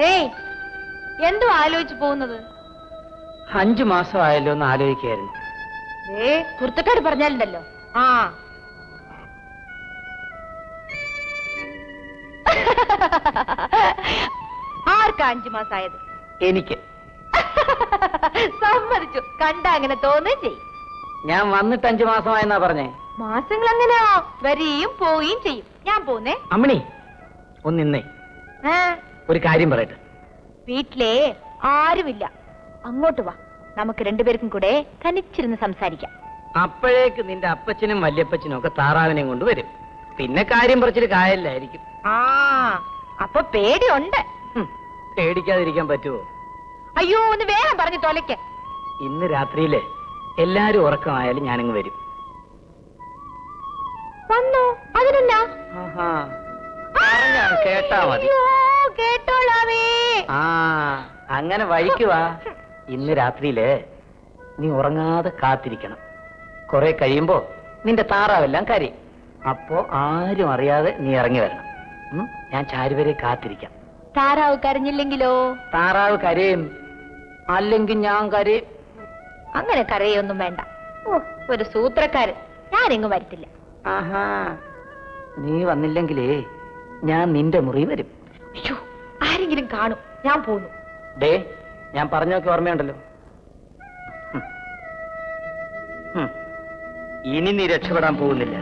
ഏയ്, എന്തോ ആലോചിച്ചു പോകുന്നത്? 5 മാസമായല്ലോ എന്ന് ആലോചിക്കായിരുന്നു. കുർത്തക്കാട് പറഞ്ഞാലുണ്ടല്ലോ. ആ ആർക്കാ 5 മാസമായത്? എനിക്ക്. സമ്മതിച്ചു. കണ്ട അങ്ങനെ തോന്നുകയും ചെയ്യും. ഞാൻ വന്നിട്ട് 5 മാസമായെന്നാ പറഞ്ഞേ. മാസങ്ങൾ അങ്ങനെയാ, വരികയും പോവുകയും ചെയ്യും. ഞാൻ പോന്നേ. അമ്മണി, ഒന്ന് നിന്നേ. ഒരു കാര്യം പറയട്ടെ. വീട്ടിലെ ആരുമില്ല, അങ്ങോട്ട് വാ. നമുക്ക് രണ്ടുപേർക്കും കൂടെ തനിച്ചിരുന്ന് സംസാരിക്കാം. അപ്പോഴേക്ക് നിന്റെ അപ്പച്ചനും വല്യപ്പച്ചനും ഒക്കെ താറാവിനെയും കൊണ്ട് വരും. പിന്നെ കാര്യം പറിച്ചിട്ട് കായല്ലായിരിക്കും. ആ, അപ്പൊ പേടിയുണ്ട്. പേടിക്കാതിരിക്കാൻ പറ്റുമോ? അയ്യോ, ഒന്ന് വേഗം പറഞ്ഞു തൊലയ്ക്ക്. ഇന്ന് രാത്രിയില് എല്ലാരും ഉറക്കമായാലും ഞാനിങ്ങ് വരും. വന്നോ? അതിനെന്നാ? കേട്ടാ മതി. കേട്ടോളാവേ. ആ, അങ്ങനെ വഴിക്കുവാ. ഇന്ന് രാത്രിയില് നീ ഉറങ്ങാതെ കാത്തിരിക്കണം. കുറെ കഴിയുമ്പോ നിന്റെ താറാവെല്ലാം കരയും. അപ്പോ ആരും അറിയാതെ നീ ഇറങ്ങി വരണം. ഞാൻ ചാരുവരെ കാത്തിരിക്കാം. താറാവ് കരഞ്ഞില്ലെങ്കിലോ? താറാവ് കരയും, അല്ലെങ്കിൽ ഞാൻ കരയും. അങ്ങനെ കരയൊന്നും വേണ്ട. ഒരു സൂത്രക്കാരൻ. ഞാനെങ്ങും വരത്തില്ല. ആഹാ, നീ വന്നില്ലെങ്കിലേ ഞാൻ നിന്റെ മുറി വരും. അയ്യോ, ആരെങ്കിലും കാണും. ഞാൻ പോന്നു. ഡേ, ഞാൻ പറഞ്ഞൊക്കെ ഓർമ്മയുണ്ടല്ലോ. ഇനി നീ രക്ഷപ്പെടാൻ പോകുന്നില്ല.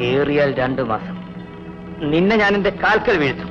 ഏറിയാൽ 2 മാസം നിന്നെ ഞാൻ എന്റെ കാൽക്കൽ വീഴ്ത്തും.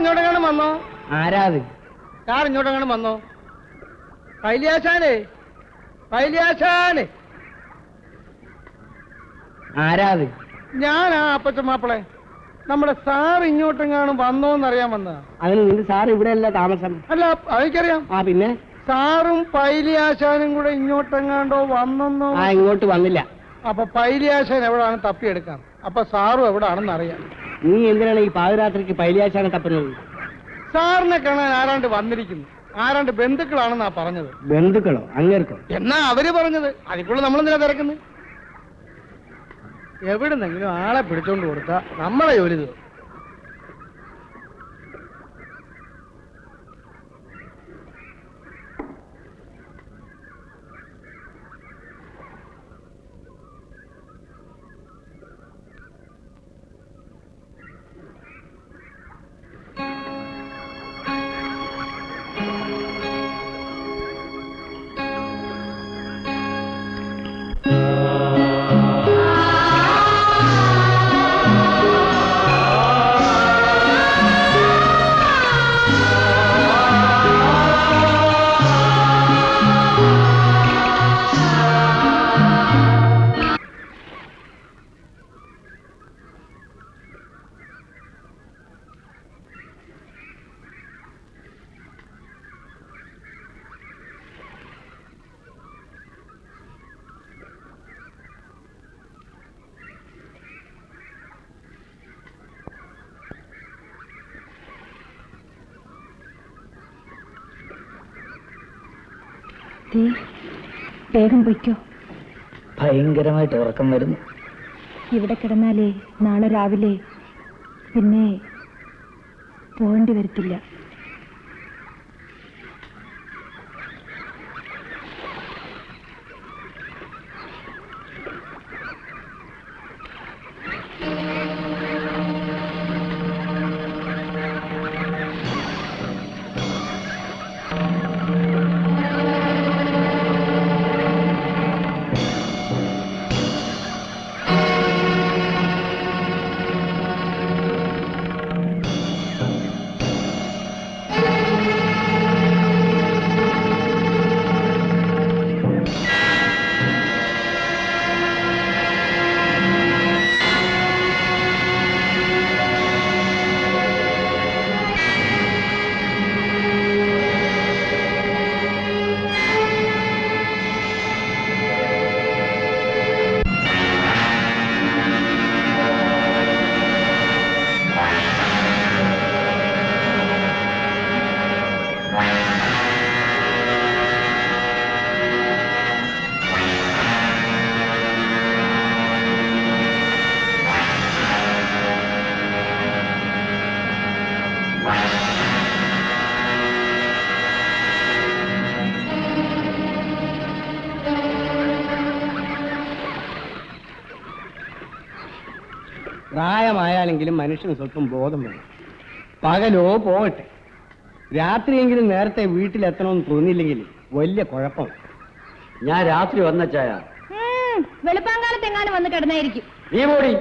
ഇങ്ങോട്ടെങ്ങാനും വന്നോ? ആരാത്? സാർ ഇങ്ങോട്ടെങ്ങാനും വന്നോ? പൈലിയാശാനെ, പൈലിയാശാനെ. ആരാത്? ഞാനാ അപ്പച്ചൻ മാപ്പിളെ. നമ്മുടെ സാർ ഇങ്ങോട്ടെങ്ങാനും വന്നോന്നറിയാൻ വന്നതാ. അതിന് നിന്റെ സാർ ഇവിടെ അല്ല താമസം? അല്ല, അതെനിക്കറിയാം. ആ, പിന്നെ സാറും പൈലിയാശാനും കൂടെ ഇങ്ങോട്ടെങ്ങാണ്ടോ വന്നെന്നോ? ആ, ഇങ്ങോട്ട് വന്നില്ല. അപ്പൊ പൈലിയാശാൻ എവിടാണ് തപ്പിയെടുക്കാം. അപ്പൊ സാറും എവിടാണെന്ന് അറിയാം. നീ എന്തിനാണ് ഈ പാതിരാത്രിക്ക് പൈലിയാശാനെ തപ്പുന്നത്? സാറിനെ കാണാൻ ആരാണ്ട് വന്നിരിക്കുന്നു. ആരാണ്ട് ബന്ധുക്കളാണെന്നാ പറഞ്ഞത്. ബന്ധുക്കളോ? അങ്ങേർക്കോ? എന്നാ അവര് പറഞ്ഞത്. അതിക്കുള്ള നമ്മളെന്തിനാ തിരക്കുന്നത്? എവിടുന്നെങ്കിലും ആളെ പിടിച്ചോണ്ട് കൊടുത്താ നമ്മളെ ജോലി തീർന്നു. വേഗം പൊയ്ക്കോ. ഭയങ്കരമായിട്ട് ഉറക്കം വരുന്നു. ഇവിടെ കിടന്നാലേ നാളെ രാവിലെ പിന്നെ പോകേണ്ടി വരത്തില്ല. പ്രായമായാലെങ്കിലും മനുഷ്യന് സ്വല്പം ബോധം വേണം. പകലോ പോകട്ടെ, രാത്രിയെങ്കിലും നേരത്തെ വീട്ടിലെത്തണമെന്ന് തോന്നിയില്ലെങ്കിൽ വലിയ കുഴപ്പം. ഞാൻ രാത്രി വന്ന ചായ വെളുപ്പാങ്കാലത്ത് എങ്ങാനും വന്ന് കിടന്നായിരിക്കും. നീ പോടി.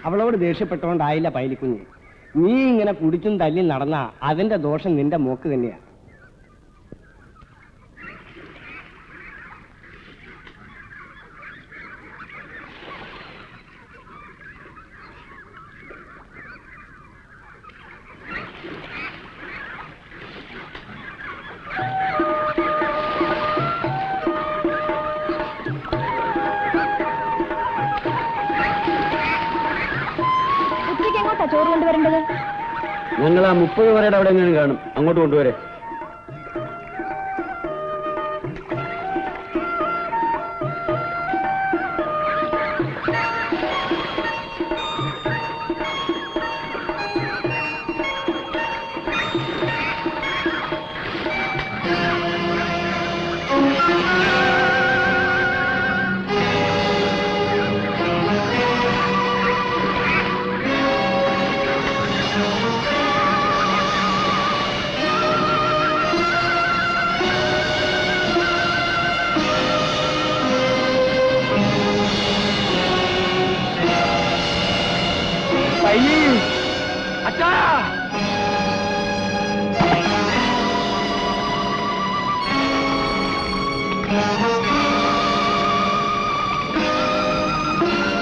അവളോട് ദേഷ്യപ്പെട്ടുകൊണ്ടായില്ല പൈലിക്കുഞ്ഞ്. നീ ഇങ്ങനെ കുടിച്ചും തല്ലി നടന്നാ അതിന്റെ ദോഷം നിന്റെ മോക്ക് തന്നെയാ. ചോറ് കൊണ്ടുവരേണ്ടത് ഞങ്ങൾ ആ 30 പേരുടെ അവിടെ എങ്ങനെ കാണും, അങ്ങോട്ട് കൊണ്ടുവരെ.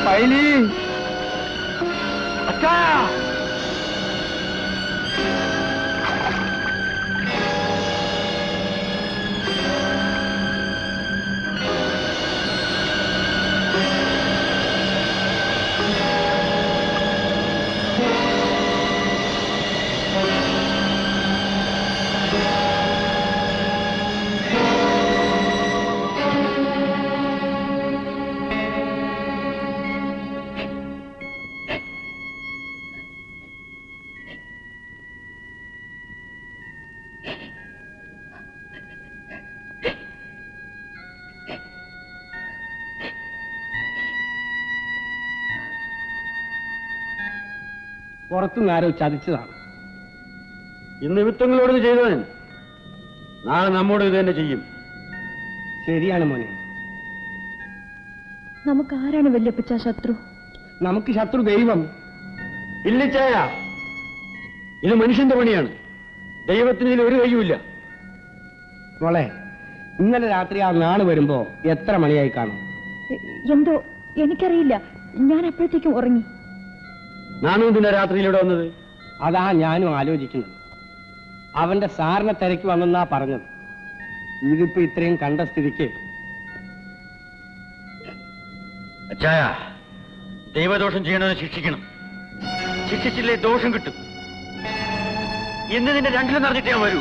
പൈലി, അച്ഛാ, പുറത്തുനിന്ന് ആരോ ചതിച്ചതാണ്. ഇന്ന് വിത്തങ്ങളോട് ചെയ്തവൻ നാളെ നമ്മോട് ഇത് തന്നെ ചെയ്യും. ശരിയാണ് മോനെ. നമുക്ക് ആരാണ് വല്യപ്പച്ച ശത്രു? നമുക്ക് ശത്രു ദൈവം. ഇല്ലിച്ചായ, ഇത് മനുഷ്യന്റെ പണിയാണ്. ദൈവത്തിന് ഇതിൽ ഒരു കഴിയുമില്ല. മോളെ, ഇന്നലെ രാത്രി ആ നാള് വരുമ്പോ എത്ര മണിയായി കാണും? എന്തോ എനിക്കറിയില്ല. ഞാൻ അപ്പോഴത്തേക്കും ഉറങ്ങി. നാണു എന്തിനാ രാത്രിയിലൂടെ വന്നത്? അതാ ഞാനും ആലോചിക്കുന്നത്. അവന്റെ സാറിനെ തിരക്ക് വന്നെന്നാ പറഞ്ഞത്. ഇതിപ്പോ ഇത്രയും കണ്ട സ്ഥിതിക്ക് അച്ചായ, ദൈവദോഷം ചെയ്യണമെന്ന് ശിക്ഷിക്കണം. ശിക്ഷിച്ചില്ലേ ദോഷം കിട്ടും. ഇന്ന് നിന്റെ രണ്ടിലും നടന്നിട്ട് ഞാൻ വരൂ.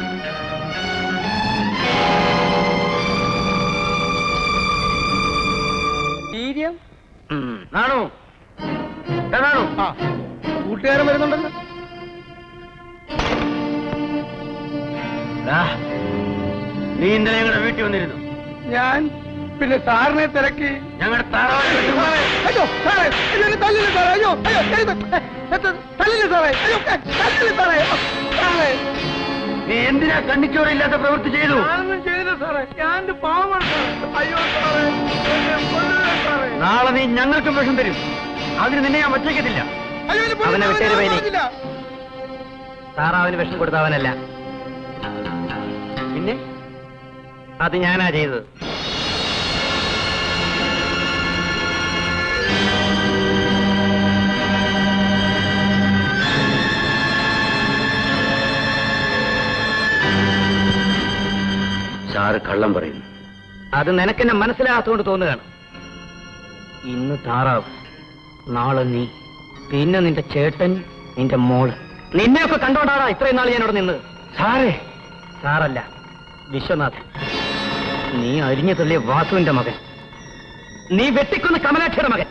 വീര്യം നാണു നാണു ആ കൂട്ടുകാരൻ വരുന്നുണ്ടല്ലോ. നീ ഇന്നലെ ഞങ്ങളുടെ വീട്ടിൽ വന്നിരുന്നു. ഞാൻ പിന്നെ സാറിനെ തിരക്കി. ഞങ്ങളുടെ താറാവ് അയ്യോ സാറേ, എന്നെ തല്ലില്ല സാറേ. അയ്യോ അയ്യോ തല്ലില്ല സാറേ. അയ്യോ തല്ലില്ല സാറേ. സാറേ നീ എന്തിനാ കണ്ണിച്ചോറില്ലാത്ത പ്രവൃത്തി ചെയ്തു? ഞാനൊന്നും ചെയ്തില്ല സാറേ. ഞാൻ പാവമാണ് സാറേ. അയ്യോ സാറേ, എന്നെ കൊല്ലരുത് സാറേ. നാളെ നീ ഞങ്ങൾക്കും വിഷം തരും. അതിന് നിന്നെ ഞാൻ വച്ചേക്കത്തില്ല. അയ്യോ, എന്നെ കൊല്ലരുത്. അവനെ വിട്ടേര് ഞാൻ വൈനി. പറഞ്ഞില്ല. താറാവിന് വിഷം കൊടുത്തവനല്ല, പിന്നെ അത് ഞാനാ ചെയ്തത്. സാറ് കള്ളം പറയുന്നു. അത് നിനക്കെന്നെ മനസ്സിലാകാത്തോണ്ട് തോന്നുകയാണ്. ഇന്ന് താറാവ്, നാളെ നീ, പിന്നെ നിന്റെ ചേട്ടൻ, നിന്റെ മോള്. നിന്നെയൊക്കെ കണ്ടോണ്ടാടാ ഇത്രയും നാൾ ഞാനിവിടെ നിന്നത്. സാറേ, സാറല്ല, വിശ്വനാഥൻ. നീ അരിഞ്ഞു തള്ളിയ വാസുവിന്റെ മകൻ. നീ വെട്ടിക്കൊന്ന് കമലാക്ഷിയുടെ മകൻ.